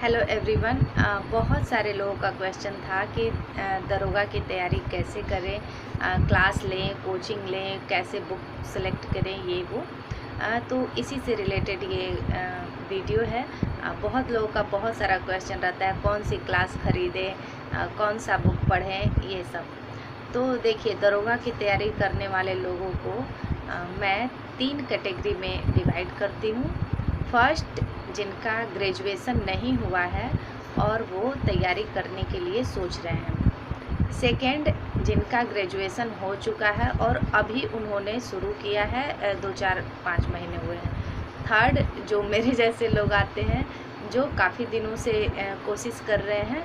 Hello everyone. बहुत सारे लोगों का क्वेश्चन था कि दरोगा की तैयारी कैसे करें, क्लास लें, कोचिंग लें, कैसे बुक सेलेक्ट करें, ये वो। तो इसी से रिलेटेड ये वीडियो है। बहुत लोगों का बहुत सारा क्वेश्चन रहता है, कौन सी क्लास ख़रीदें, कौन सा बुक पढ़ें, ये सब। तो देखिए, दरोगा की तैयारी करने वाले लोगों को मैं 3 कैटेगरी में डिवाइड करती हूँ। फर्स्ट, जिनका ग्रेजुएशन नहीं हुआ है और वो तैयारी करने के लिए सोच रहे हैं। सेकंड, जिनका ग्रेजुएशन हो चुका है और अभी उन्होंने शुरू किया है, 2-4-5 महीने हुए हैं। थर्ड, जो मेरे जैसे लोग आते हैं जो काफ़ी दिनों से कोशिश कर रहे हैं,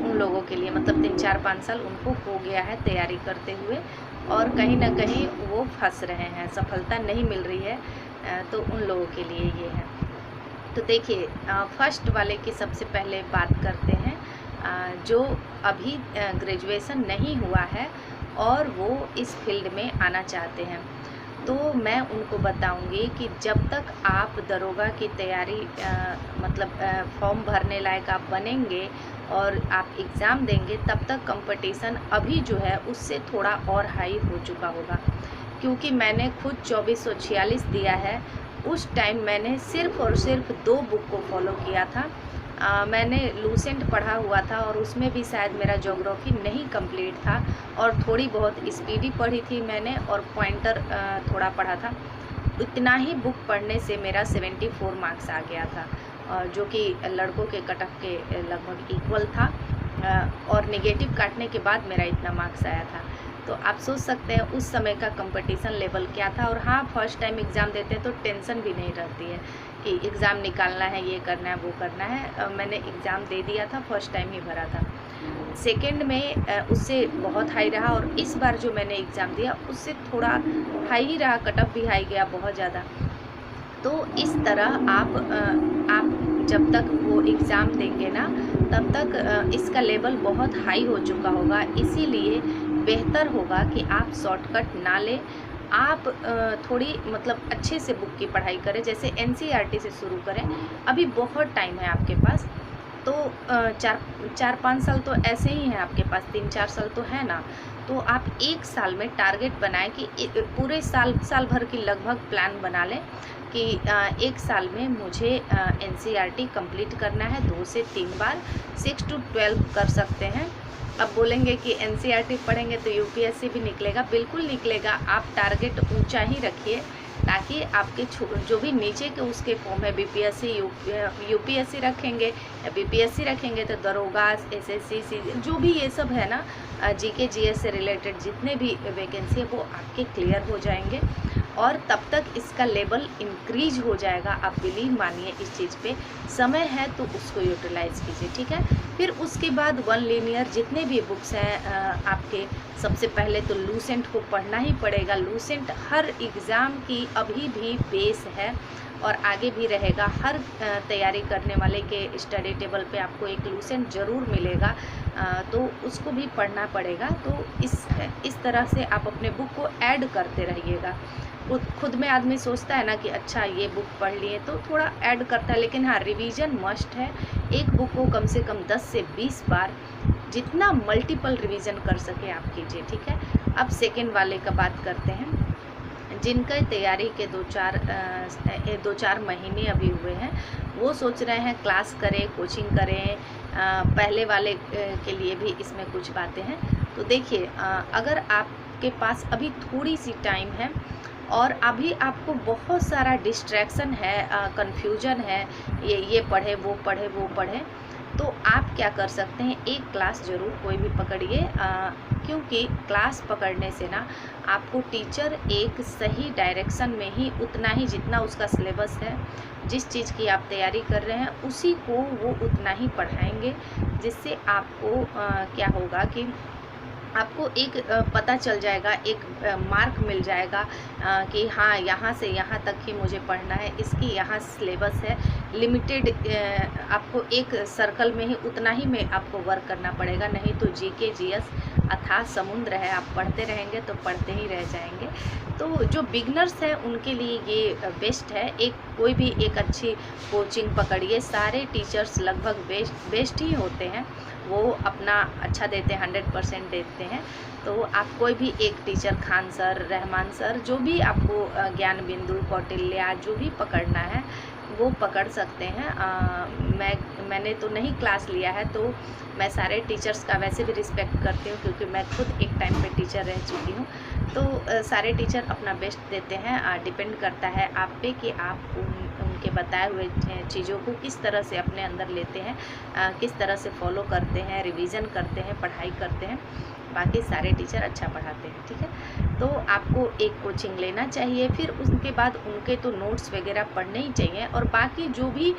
उन लोगों के लिए, मतलब 3-4-5 साल उनको हो गया है तैयारी करते हुए और कहीं ना कहीं वो फंस रहे हैं, सफलता नहीं मिल रही है। तो उन लोगों के लिए ये है। तो देखिए, फर्स्ट वाले की सबसे पहले बात करते हैं। जो अभी ग्रेजुएशन नहीं हुआ है और वो इस फील्ड में आना चाहते हैं, तो मैं उनको बताऊंगी कि जब तक आप दरोगा की तैयारी मतलब फॉर्म भरने लायक आप बनेंगे और आप एग्ज़ाम देंगे, तब तक कंपटीशन अभी जो है उससे थोड़ा और हाई हो चुका होगा। क्योंकि मैंने खुद 2446 दिया है। उस टाइम मैंने सिर्फ़ और सिर्फ 2 बुक को फॉलो किया था। मैंने लूसेंट पढ़ा हुआ था और उसमें भी शायद मेरा ज्योग्राफी नहीं कंप्लीट था, और थोड़ी बहुत स्पीडी पढ़ी थी मैंने, और पॉइंटर थोड़ा पढ़ा था। इतना ही बुक पढ़ने से मेरा 74 मार्क्स आ गया था, जो कि लड़कों के कट ऑफ के लगभग इक्वल था। और नेगेटिव काटने के बाद मेरा इतना मार्क्स आया था। तो आप सोच सकते हैं उस समय का कंपटीशन लेवल क्या था। और हाँ, फर्स्ट टाइम एग्ज़ाम देते हैं तो टेंशन भी नहीं रहती है कि एग्ज़ाम निकालना है, ये करना है, वो करना है। मैंने एग्ज़ाम दे दिया था, फर्स्ट टाइम ही भरा था। सेकंड में उससे बहुत हाई रहा, और इस बार जो मैंने एग्ज़ाम दिया उससे थोड़ा हाई ही रहा, कट ऑफ भी हाई गया बहुत ज़्यादा। तो इस तरह आप जब तक वो एग्ज़ाम देंगे ना, तब तक इसका लेवल बहुत हाई हो चुका होगा। इसीलिए बेहतर होगा कि आप शॉर्टकट ना लें। आप थोड़ी मतलब अच्छे से बुक की पढ़ाई करें, जैसे एनसीईआरटी से शुरू करें। अभी बहुत टाइम है आपके पास। तो 4-5 साल तो ऐसे ही हैं आपके पास, 3-4 साल तो है ना। तो आप 1 साल में टारगेट बनाएं कि पूरे साल भर की लगभग प्लान बना लें कि 1 साल में मुझे एनसीईआरटी कंप्लीट करना है 2 से 3 बार। 6 to 12 कर सकते हैं। अब बोलेंगे कि एनसीईआरटी पढ़ेंगे तो यूपीएससी भी निकलेगा, बिल्कुल निकलेगा। आप टारगेट ऊंचा ही रखिए, ताकि आपके जो भी नीचे के उसके फॉर्म है, बीपीएससी, यूपीएससी रखेंगे या बीपीएससी रखेंगे तो दरोगा, एसएससी, जो भी ये सब है ना, जीके जीएस से रिलेटेड जितने भी वैकेंसी है वो आपके क्लियर हो जाएंगे, और तब तक इसका लेवल इंक्रीज हो जाएगा। आप बिलीव मानिए इस चीज़ पे। समय है तो उसको यूटिलाइज़ कीजिए, ठीक है। फिर उसके बाद वन लीनियर जितने भी बुक्स हैं आपके, सबसे पहले तो लूसेंट को पढ़ना ही पड़ेगा। लूसेंट हर एग्ज़ाम की अभी भी बेस है और आगे भी रहेगा। हर तैयारी करने वाले के स्टडी टेबल पे आपको एक लूसेंट ज़रूर मिलेगा, तो उसको भी पढ़ना पड़ेगा। तो इस तरह से आप अपने बुक को ऐड करते रहिएगा। खुद में आदमी सोचता है ना कि अच्छा ये बुक पढ़ लिए, तो थोड़ा ऐड करता है, लेकिन हाँ, रिवीजन मस्ट है। एक बुक को कम से कम 10 से 20 बार, जितना मल्टीपल रिवीजन कर सके आप कीजिए, ठीक है। अब सेकंड वाले का बात करते हैं। जिनका तैयारी के 2-4 महीने अभी हुए हैं, वो सोच रहे हैं क्लास करें, कोचिंग करें। पहले वाले के लिए भी इसमें कुछ बातें हैं। तो देखिए, अगर आपके पास अभी थोड़ी सी टाइम है और अभी आपको बहुत सारा डिस्ट्रैक्शन है, कन्फ्यूजन है, ये पढ़े, वो पढ़े, वो पढ़े, तो आप क्या कर सकते हैं, एक क्लास ज़रूर कोई भी पकड़िए। क्योंकि क्लास पकड़ने से ना आपको टीचर एक सही डायरेक्शन में ही, उतना ही जितना उसका सिलेबस है, जिस चीज़ की आप तैयारी कर रहे हैं उसी को वो उतना ही पढ़ाएंगे। जिससे आपको क्या होगा कि आपको एक पता चल जाएगा, एक मार्क मिल जाएगा कि हाँ, यहाँ से यहाँ तक ही मुझे पढ़ना है, इसकी यहाँ सिलेबस है लिमिटेड। आपको एक सर्कल में ही उतना ही में आपको वर्क करना पड़ेगा, नहीं तो जीके जीएस अथाह समुद्र है। आप पढ़ते रहेंगे तो पढ़ते ही रह जाएंगे। तो जो बिगनर्स हैं उनके लिए ये बेस्ट है। कोई भी एक अच्छी कोचिंग पकड़िए, सारे टीचर्स लगभग बेस्ट ही होते हैं, वो अपना अच्छा देते हैं, 100% देते हैं। तो आप कोई भी एक teacher, Khan sir, Rahman sir, जो भी आपको ज्ञान बिंदु, कौटिल्य जो भी पकड़ना है वो पकड़ सकते हैं। मैंने तो नहीं क्लास लिया है, तो मैं सारे टीचर्स का वैसे भी रिस्पेक्ट करती हूँ, क्योंकि मैं खुद एक टाइम पे टीचर रह चुकी हूँ। तो सारे टीचर अपना बेस्ट देते हैं। डिपेंड करता है आप पे कि आप उनके बताए हुए चीज़ों को किस तरह से अपने अंदर लेते हैं, किस तरह से फॉलो करते हैं, रिवीजन करते हैं, पढ़ाई करते हैं। बाकी सारे टीचर अच्छा पढ़ाते हैं, ठीक है। तो आपको एक कोचिंग लेना चाहिए, फिर उसके बाद उनके तो नोट्स वगैरह पढ़ने ही चाहिए, और बाकी जो भी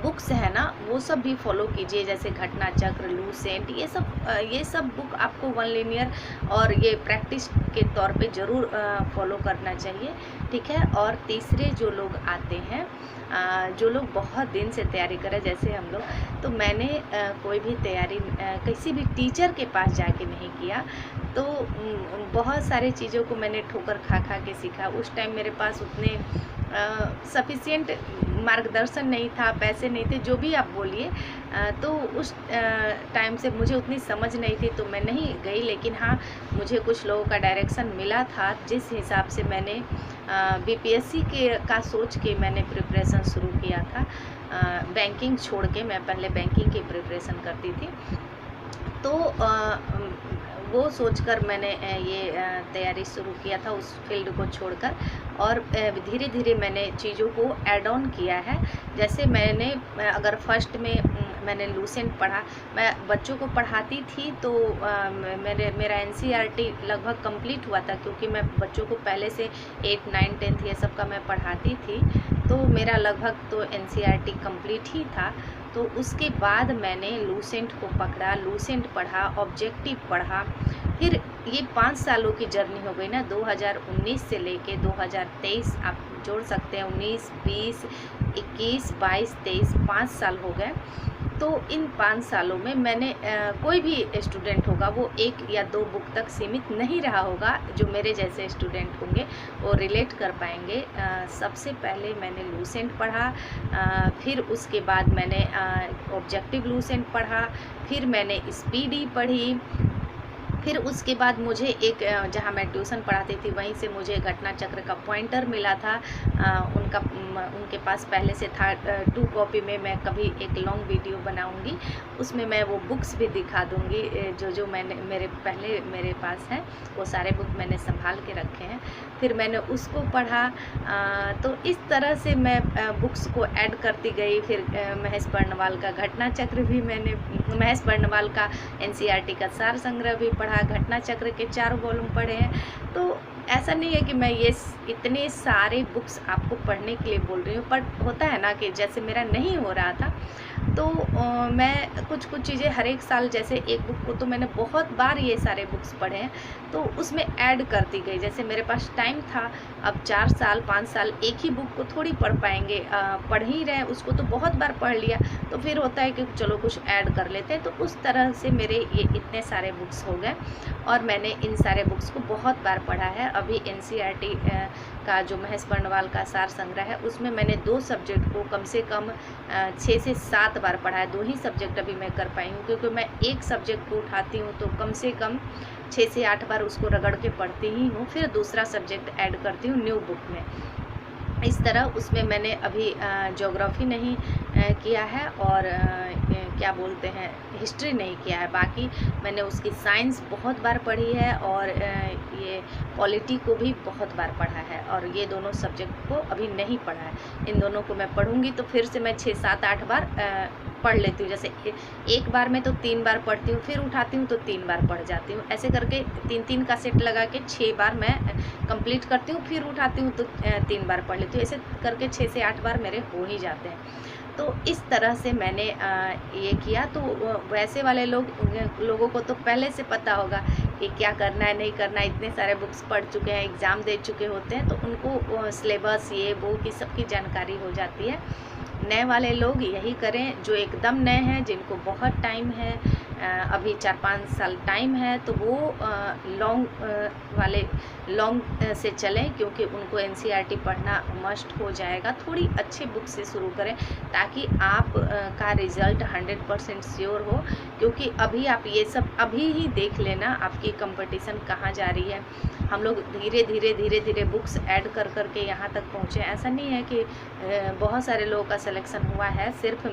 बुक्स है ना वो सब भी फॉलो कीजिए, जैसे घटना चक्र, लूसेंट, ये सब बुक आपको वन लिनियर और ये प्रैक्टिस के तौर पे ज़रूर फॉलो करना चाहिए, ठीक है। और तीसरे जो लोग आते हैं, जो लोग बहुत दिन से तैयारी करें जैसे हम लोग, तो मैंने कोई भी तैयारी किसी भी टीचर के पास जाके नहीं किया। तो बहुत सारे चीज़ों को मैंने ठोकर खा खा के सीखा। उस टाइम मेरे पास उतने सफिशिएंट मार्गदर्शन नहीं था, पैसे नहीं थे, जो भी आप बोलिए। तो उस टाइम से मुझे उतनी समझ नहीं थी, तो मैं नहीं गई। लेकिन हाँ, मुझे कुछ लोगों का डायरेक्शन मिला था, जिस हिसाब से मैंने बीपीएससी का सोच के मैंने प्रिपरेशन शुरू किया था। बैंकिंग छोड़ के मैं पहले बैंकिंग की प्रिपरेशन करती थी, तो वो सोचकर मैंने ये तैयारी शुरू किया था उस फील्ड को छोड़कर। और धीरे धीरे मैंने चीज़ों को ऐड ऑन किया है। जैसे अगर फर्स्ट में मैंने लूसेंट पढ़ा, मैं बच्चों को पढ़ाती थी, तो मेरा एनसीईआरटी लगभग कंप्लीट हुआ था, क्योंकि मैं बच्चों को पहले से 8, 9, 10 ये सब का मैं पढ़ाती थी, तो मेरा लगभग तो एनसीईआरटी कंप्लीट ही था। तो उसके बाद मैंने लूसेंट को पकड़ा, लूसेंट पढ़ा, ऑब्जेक्टिव पढ़ा। फिर ये 5 सालों की जर्नी हो गई ना, 2019 से लेके 2023 आप जोड़ सकते हैं, 19, 20, 21, 22, 23, 5 साल हो गए। तो इन 5 सालों में मैंने कोई भी स्टूडेंट होगा वो 1 या 2 बुक तक सीमित नहीं रहा होगा। जो मेरे जैसे स्टूडेंट होंगे वो रिलेट कर पाएंगे। सबसे पहले मैंने लूसेंट पढ़ा, फिर उसके बाद मैंने ऑब्जेक्टिव लूसेंट पढ़ा, फिर मैंने स्पीडी पढ़ी, फिर उसके बाद मुझे जहाँ मैं ट्यूशन पढ़ाती थी वहीं से मुझे घटना चक्र का पॉइंटर मिला था। उनके पास पहले से था। 2 कॉपी में मैं कभी एक लॉन्ग वीडियो बनाऊंगी, उसमें मैं वो बुक्स भी दिखा दूंगी जो मेरे पास हैं, वो सारे बुक मैंने संभाल के रखे हैं। फिर मैंने उसको पढ़ा। तो इस तरह से मैं बुक्स को ऐड करती गई। फिर महेश बर्णवाल का घटना चक्र भी महेश बर्णवाल का एनसीईआरटी का सार संग्रह भी पढ़ा, घटना चक्र के 4 वॉल्यूम पढ़े हैं। तो ऐसा नहीं है कि मैं ये इतने सारे बुक्स आपको पढ़ने के लिए बोल रही हूँ, पर होता है ना कि जैसे मेरा नहीं हो रहा था, तो मैं कुछ चीज़ें हर एक साल, जैसे एक बुक को तो मैंने बहुत बार ये सारे बुक्स पढ़े हैं, तो उसमें ऐड करती गई। जैसे मेरे पास टाइम था, अब 4 साल 5 साल एक ही बुक को थोड़ी पढ़ पाएंगे, पढ़ ही रहे उसको तो बहुत बार पढ़ लिया, तो फिर होता है कि चलो कुछ ऐड कर लेते हैं। तो उस तरह से मेरे ये इतने सारे बुक्स हो गए, और मैंने इन सारे बुक्स को बहुत बार पढ़ा है। अभी एनसीईआरटी का जो महेश बर्णवाल का सार संग्रह है, उसमें मैंने 2 सब्जेक्ट को कम से कम 6 से 7 बार पढ़ा है। 2 ही सब्जेक्ट अभी मैं कर पाई हूँ, क्योंकि मैं एक सब्जेक्ट को उठाती हूँ तो कम से कम 6 से 8 बार उसको रगड़ के पढ़ती ही हूँ, फिर दूसरा सब्जेक्ट ऐड करती हूँ न्यू बुक में। इस तरह उसमें मैंने अभी ज्योग्राफी नहीं किया है, और क्या बोलते हैं, हिस्ट्री नहीं किया है। बाकी मैंने उसकी साइंस बहुत बार पढ़ी है, और ये पॉलिटी को भी बहुत बार पढ़ा है, और ये दोनों सब्जेक्ट को अभी नहीं पढ़ा है। इन दोनों को मैं पढ़ूंगी तो फिर से मैं 6, 7, 8 बार पढ़ लेती हूँ। जैसे एक बार में तो 3 बार पढ़ती हूँ, फिर उठाती हूँ तो 3 बार पढ़ जाती हूँ। ऐसे करके 3-3 का सेट लगा के 6 बार मैं कंप्लीट करती हूँ, फिर उठाती हूँ तो 3 बार पढ़ लेती हूँ। ऐसे करके 6 से 8 बार मेरे हो ही जाते हैं। तो इस तरह से मैंने ये किया। तो वैसे वाले लोगों को तो पहले से पता होगा कि क्या करना है, नहीं करना है। इतने सारे बुक्स पढ़ चुके हैं, एग्ज़ाम दे चुके होते हैं, तो उनको सिलेबस ये वो की सबकी जानकारी हो जाती है। नए वाले लोग यही करें, जो एकदम नए हैं, जिनको बहुत टाइम है, अभी 4-5 साल टाइम है, तो वो लॉन्ग से चलें, क्योंकि उनको एनसीईआरटी पढ़ना मस्ट हो जाएगा। थोड़ी अच्छी बुक से शुरू करें ताकि आप का रिज़ल्ट 100% श्योर हो, क्योंकि अभी आप ये सब अभी ही देख लेना आपकी कंपटीशन कहाँ जा रही है। हम लोग धीरे धीरे बुक्स ऐड कर के यहाँ तक पहुँचे। ऐसा नहीं है कि बहुत सारे लोगों का सिलेक्शन हुआ है, सिर्फ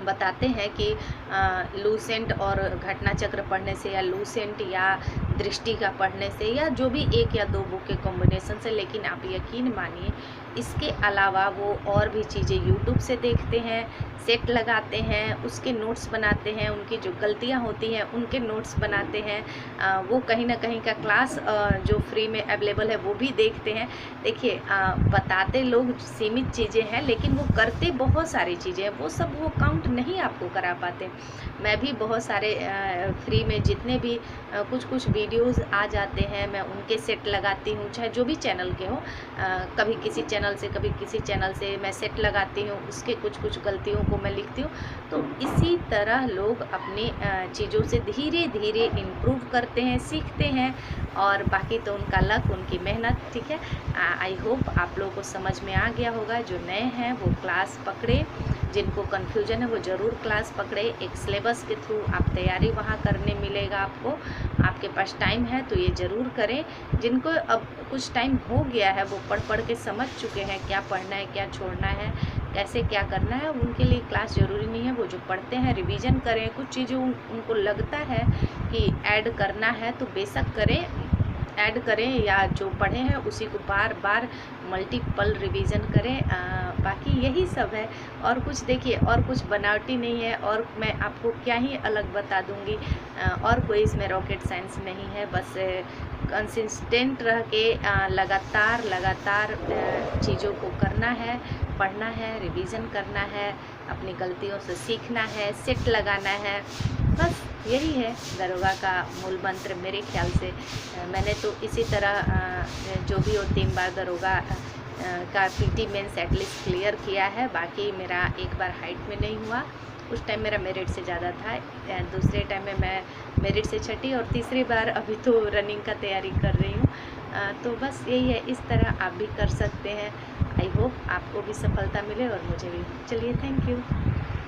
बताते हैं कि लूसेंट और घटना चक्र पढ़ने से, या लूसेंट या दृष्टि का पढ़ने से, या जो भी 1 या 2 बुक के कॉम्बिनेशन से। लेकिन आप यकीन मानिए, इसके अलावा वो और भी चीज़ें यूट्यूब से देखते हैं, सेट लगाते हैं, उसके नोट्स बनाते हैं, उनकी जो गलतियां होती हैं उनके नोट्स बनाते हैं। वो कहीं ना कहीं का क्लास जो फ्री में अवेलेबल है वो भी देखते हैं। देखिए, बताते लोग सीमित चीज़ें हैं, लेकिन वो करते बहुत सारी चीज़ें हैं, वो सब वो काउंट नहीं आपको करा पाते। मैं भी बहुत सारे फ्री में जितने भी कुछ वीडियोस आ जाते हैं, मैं उनके सेट लगाती हूँ, चाहे जो भी चैनल के हो। कभी किसी चैनल से, कभी किसी चैनल से मैं सेट लगाती हूँ, उसके कुछ गलतियों को मैं लिखती हूँ। तो इसी तरह लोग अपनी चीज़ों से धीरे धीरे इम्प्रूव करते हैं, सीखते हैं, और बाकी तो उनका लक, उनकी मेहनत। ठीक है, आई होप आप लोगों को समझ में आ गया होगा। जो नए हैं वो क्लास पकड़े, जिनको कन्फ्यूजन है वो ज़रूर क्लास पकड़े। एक सिलेबस के थ्रू आप तैयारी वहाँ करने मिलेगा आपको। आपके पास टाइम है तो ये ज़रूर करें। जिनको अब कुछ टाइम हो गया है, वो पढ़ के समझ चुके हैं क्या पढ़ना है, क्या छोड़ना है, कैसे क्या करना है, उनके लिए क्लास ज़रूरी नहीं है। वो जो पढ़ते हैं रिवीजन करें, कुछ चीज़ें उनको लगता है कि ऐड करना है तो बेशक करें, ऐड करें, या जो पढ़े हैं उसी को बार बार मल्टीपल रिवीजन करें। बाकी यही सब है, और कुछ देखिए, और कुछ बनावटी नहीं है, और मैं आपको क्या ही अलग बता दूंगी। और कोई इसमें रॉकेट साइंस नहीं है। बस कंसिस्टेंट रह के लगातार चीज़ों को करना है, पढ़ना है, रिवीजन करना है, अपनी गलतियों से सीखना है, सेट लगाना है। बस यही है दरोगा का मूल मंत्र मेरे ख्याल से। मैंने तो इसी तरह जो भी हो 3 बार दरोगा का पीटी मेंस एटलीस्ट क्लियर किया है। बाकी मेरा एक बार हाइट में नहीं हुआ, उस टाइम मेरा मेरिट से ज़्यादा था। दूसरे टाइम में मैं मेरिट से छठी, और तीसरी बार अभी तो रनिंग का तैयारी कर रही हूँ। तो बस यही है, इस तरह आप भी कर सकते हैं। आई होप आपको भी सफलता मिले और मुझे भी। चलिए, थैंक यू।